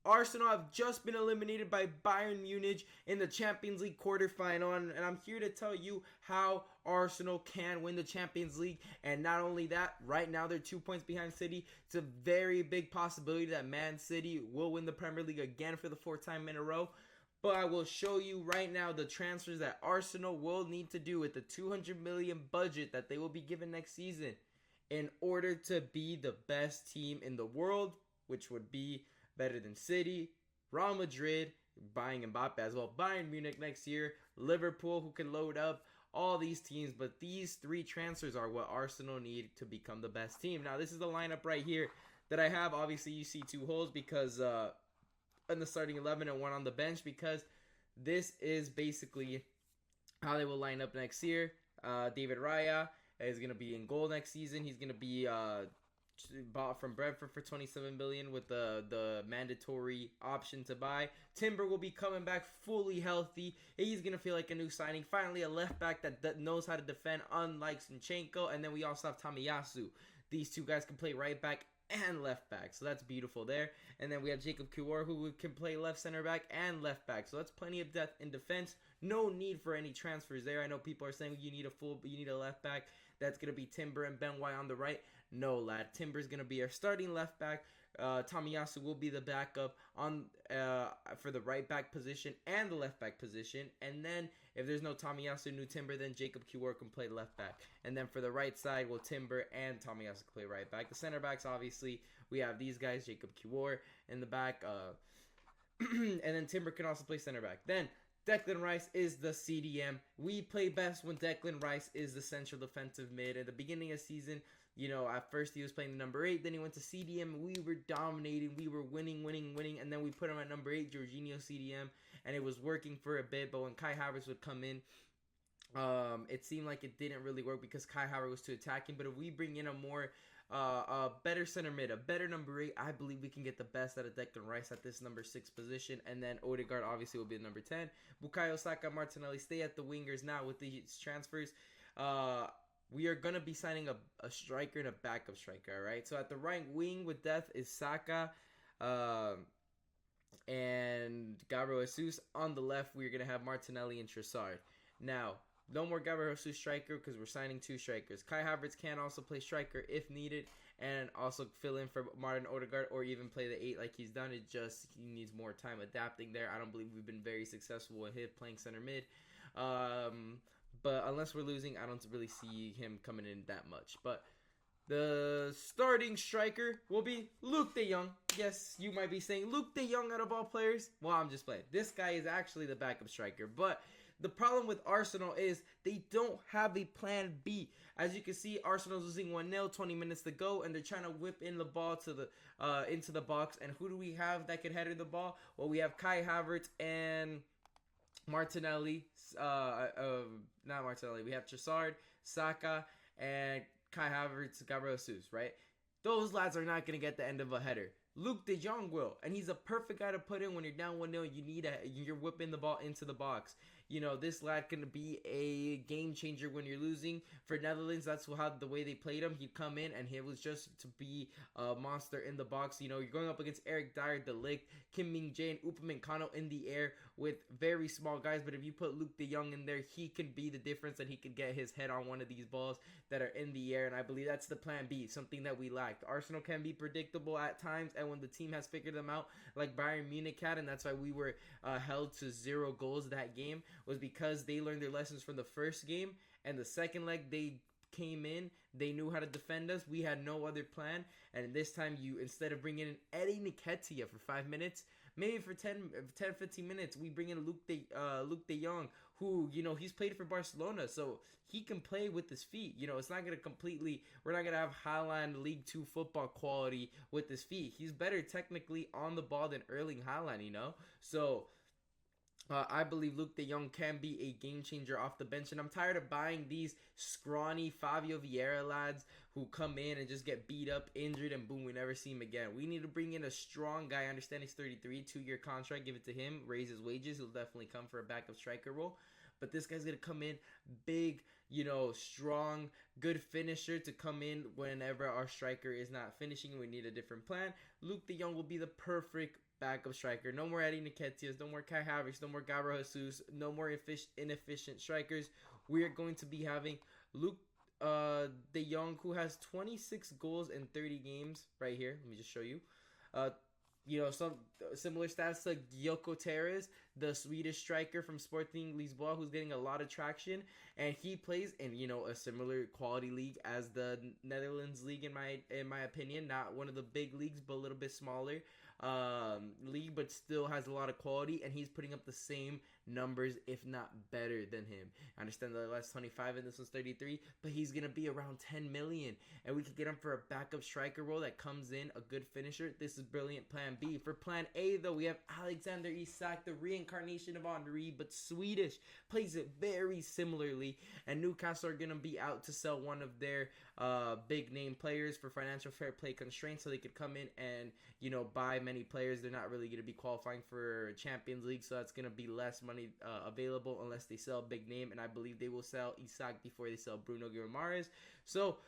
Arsenal have just been eliminated by Bayern Munich in the Champions League quarterfinal, and I'm here to tell you how Arsenal can win the Champions League. And not only that, right now they're 2 points behind City. It's a very big possibility that Man City will win the Premier League again for the 4th time in a row. But I will show you right now the transfers that Arsenal will need to do with the 200 million budget that they will be given next season in order to be the best team in the world, which would be better than City, Real Madrid, buying Mbappe as well, Bayern Munich next year, Liverpool, who can load up, all these teams. But these 3 transfers are what Arsenal need to become the best team. Now, this is the lineup right here that I have. Obviously, you see 2 holes because in the starting 11 and 1 on the bench, because this is basically how they will line up next year. David Raya is going to be in goal next season. He's going to be bought from Brentford for 27 million with the mandatory option to buy. Timber will be coming back fully healthy. He's going to feel like a new signing. Finally, a left back that knows how to defend, unlike Zinchenko. And then we also have Tomiyasu. These 2 guys can play right back and left back, so that's beautiful there. And then we have Jacob Kiwior, who can play left center back and left back, so that's plenty of depth in defense. No need for any transfers there. I know people are saying you need a left back. That's gonna be Timber and Ben White on the right. No, lad. Timber's gonna be our starting left back. Tomiyasu will be the backup on for the right back position and the left back position. And then if there's no Tomiyasu, new Timber, then Jacob Kiwior can play left back. And then for the right side, well, Timber and Tomiyasu can play right back. The center backs, obviously, we have these guys, Jacob Kiwior in the back, and then Timber can also play center back. Then Declan Rice is the CDM. We play best when Declan Rice is the central defensive mid. At the beginning of the season, you know, at first he was playing the number 8, then he went to CDM. We were dominating, we were winning, and then we put him at number 8, Jorginho CDM, and it was working for a bit. But when Kai Havertz would come in, it seemed like it didn't really work because Kai Havertz was too attacking. But if we bring in a better center mid, a better number 8, I believe we can get the best out of Declan Rice at this number 6 position. And then Odegaard obviously will be the number 10. Bukayo Saka, Martinelli stay at the wingers now with these transfers. We are going to be signing a striker and a backup striker, all right? So at the right wing with depth is Saka and Gabriel Jesus. On the left, we're going to have Martinelli and Trossard. Now, no more Gabriel Jesus striker because we're signing 2 strikers. Kai Havertz can also play striker if needed and also fill in for Martin Odegaard or even play the 8 like he's done. It just, he needs more time adapting there. I don't believe we've been very successful with him playing center mid. But unless we're losing, I don't really see him coming in that much. But the starting striker will be Luke de Jong. Yes, you might be saying, Luke de Jong out of all players? Well, I'm just playing. This guy is actually the backup striker. But the problem with Arsenal is they don't have a plan B. As you can see, Arsenal's losing 1-0, 20 minutes to go, and they're trying to whip in the ball to the into the box. And who do we have that can header the ball? Well, we have Kai Havertz and Martinelli, not Martinelli. We have Trossard, Saka, and Kai Havertz, Gabriel Jesus, right? Those lads are not going to get the end of a header. Luke de Jong will, and he's a perfect guy to put in when you're down 1-0. You're whipping the ball into the box. You know, this lad can be a game changer when you're losing. For Netherlands, that's how the way they played him. He'd come in, and he was just to be a monster in the box. You know, you're going up against Eric Dyer, De Ligt, Kim Min-jae, and Upamecano in the air with very small guys. But if you put Luke de Jong in there, he can be the difference, and he could get his head on one of these balls that are in the air. And I believe that's the plan B, something that we lacked. Arsenal can be predictable at times, and when the team has figured them out, like Bayern Munich had, and that's why we were held to 0 goals that game, was because they learned their lessons from the first game, and the second leg they came in, they knew how to defend us. We had no other plan, and this time you, instead of bringing in Eddie Nketiah for 5 minutes, maybe for 10-15 minutes, we bring in Luke de Jong, who, you know, he's played for Barcelona, so he can play with his feet. You know, it's not going to completely, we're not going to have Haaland League 2 football quality with his feet. He's better technically on the ball than Erling Haaland, you know? So I believe Luke de Jong can be a game changer off the bench, and I'm tired of buying these scrawny Fabio Vieira lads who come in and just get beat up, injured, and boom, we never see him again. We need to bring in a strong guy. I understand he's 33, 2-year contract, give it to him, raise his wages. He'll definitely come for a backup striker role. But this guy's going to come in big, strong, good finisher to come in whenever our striker is not finishing and we need a different plan. Luke de Jong will be the perfect backup striker. No more Eddie Nketiah, no more Kai Havertz, no more Gabriel Jesus, no more inefficient strikers. We are going to be having Luke de Jong, who has 26 goals in 30 games right here. Let me just show you. Some similar stats to Gyoko Teres, the Swedish striker from Sporting Lisboa, who's getting a lot of traction, and he plays in a similar quality league as the Netherlands league in my opinion. Not one of the big leagues, but a little bit smaller league, but still has a lot of quality, and he's putting up the same numbers, if not better than him. I understand the last 25 and this one's 33, but he's gonna be around 10 million, and we could get him for a backup striker role that comes in, a good finisher. This is brilliant plan B. For plan A, though, we have Alexander Isak, the reincarnation of Henry, but Swedish, plays it very similarly, and Newcastle are gonna be out to sell one of their big name players for financial fair play constraints, so they could come in and buy many players. They're not really going to be qualifying for Champions League, so that's going to be less money available unless they sell a big name, and I believe they will sell Isak before they sell Bruno Guimaraes. So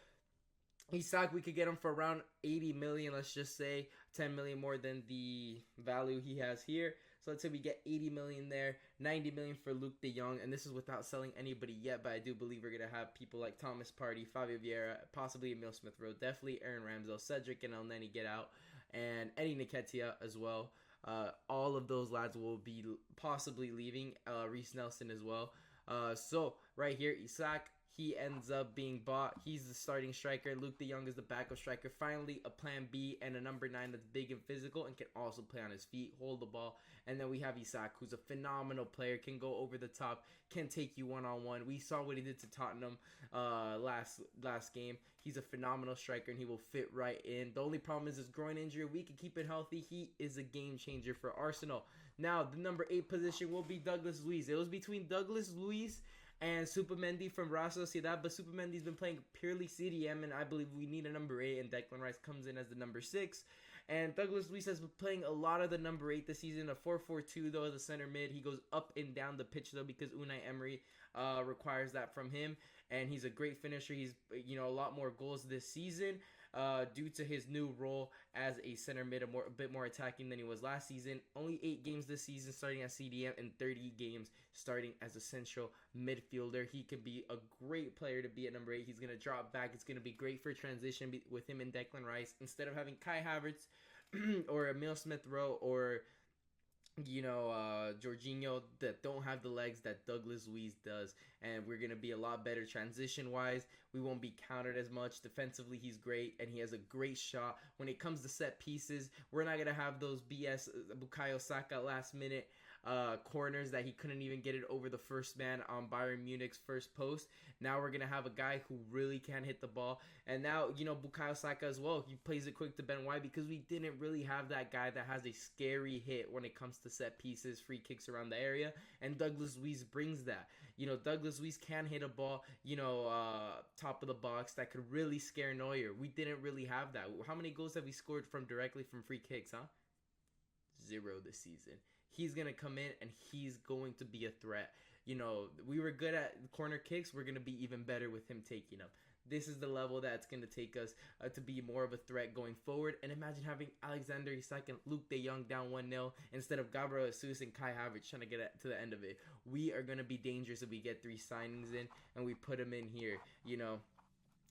Isak, we could get him for around 80 million, let's just say 10 million more than the value he has here. So let's say we get 80 million there, 90 million for Luke de Jong, and this is without selling anybody yet, but I do believe we're going to have people like Thomas Partey, Fabio Vieira, possibly Emil Smith-Rowe, definitely Aaron Ramsdale, Cedric and Elneny get out, and Eddie Nketiah as well. All of those lads will be possibly leaving, Reece Nelson as well. So right here, Isak, he ends up being bought. He's the starting striker. Luke de Jong is the backup striker. Finally, a plan B and a number 9 that's big and physical and can also play on his feet, hold the ball. And then we have Isak, who's a phenomenal player, can go over the top, can take you one-on-one. We saw what he did to Tottenham last game. He's a phenomenal striker, and he will fit right in. The only problem is his groin injury. We can keep it healthy. He is a game changer for Arsenal. Now, the number 8 position will be Douglas Luiz. It was between Douglas Luiz and Supamendi from Real Sociedad, but Supamendi's been playing purely CDM, and I believe we need a number 8, and Declan Rice comes in as the number 6. And Douglas Luiz has been playing a lot of the number 8 this season, a 4-4-2 though as a center mid. He goes up and down the pitch though because Unai Emery requires that from him, and he's a great finisher. He's a lot more goals this season due to his new role as a center mid, a bit more attacking than he was last season. Only 8 games this season starting as CDM and 30 games starting as a central midfielder. He could be a great player to be at number 8. He's going to drop back. It's going to be great for transition with him and Declan Rice. Instead of having Kai Havertz or Emil Smith-Rowe or Jorginho that don't have the legs that Douglas Luiz does, and we're going to be a lot better transition-wise. We won't be countered as much. Defensively, he's great, and he has a great shot. When it comes to set pieces, we're not going to have those BS Bukayo Saka last-minute corners that he couldn't even get it over the first man on Bayern Munich's first post. Now we're going to have a guy who really can hit the ball. And now, Bukayo Saka as well, he plays it quick to Ben White because we didn't really have that guy that has a scary hit when it comes to set pieces, free kicks around the area. And Douglas Luiz brings that. Douglas Luiz can hit a ball, top of the box that could really scare Neuer. We didn't really have that. How many goals have we scored directly from free kicks, huh? 0 this season. He's going to come in and he's going to be a threat. We were good at corner kicks. We're going to be even better with him taking them. This is the level that's going to take us to be more of a threat going forward. And imagine having Alexander Isak and Luke de Jong down 1-0 instead of Gabriel Jesus and Kai Havertz trying to get to the end of it. We are going to be dangerous if we get 3 signings in and we put them in here,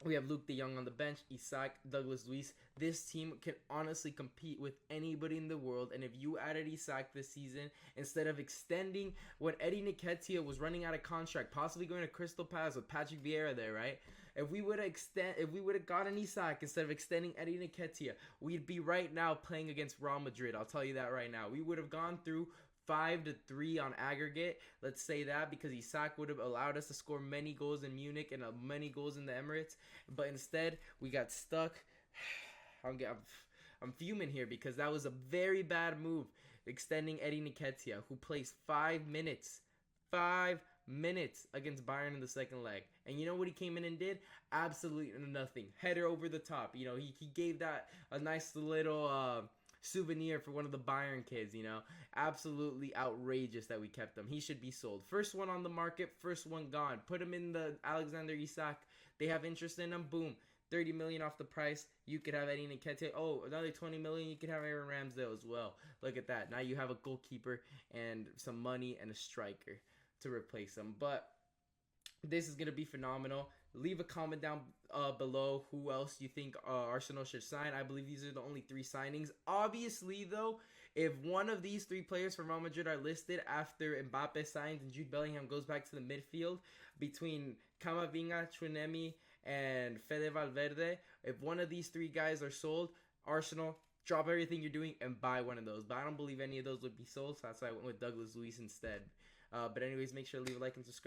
We have Luke de Jong on the bench, Isak, Douglas Luiz. This team can honestly compete with anybody in the world. And if you added Isak this season, instead of extending when Eddie Nketiah was running out of contract, possibly going to Crystal Palace with Patrick Vieira there, right? If we would have gotten Isak instead of extending Eddie Nketiah, we'd be right now playing against Real Madrid. I'll tell you that right now. We would have gone through 5-3 on aggregate. Let's say that because Isak would have allowed us to score many goals in Munich and many goals in the Emirates. But instead, we got stuck. I'm fuming here because that was a very bad move. Extending Eddie Nketiah, who plays 5 minutes. 5 minutes against Bayern in the second leg. And you know what he came in and did? Absolutely nothing. Header over the top. He gave that a nice little souvenir for one of the Bayern kids, you know. Absolutely outrageous that we kept him. He should be sold. First one on the market, first one gone. Put him in the Alexander Isak. They have interest in him. Boom. 30 million off the price. You could have Eddie Nketiah. Oh, another 20 million. You could have Aaron Ramsdale as well. Look at that. Now you have a goalkeeper and some money and a striker to replace him. But this is going to be phenomenal. Leave a comment down below who else you think Arsenal should sign. I believe these are the only 3 signings. Obviously, though, if one of these 3 players from Real Madrid are listed after Mbappe signs and Jude Bellingham goes back to the midfield between Camavinga, Chouameni, and Fede Valverde, if one of these 3 guys are sold, Arsenal, drop everything you're doing and buy one of those. But I don't believe any of those would be sold, so that's why I went with Douglas Luiz instead. But anyways, make sure to leave a like and subscribe.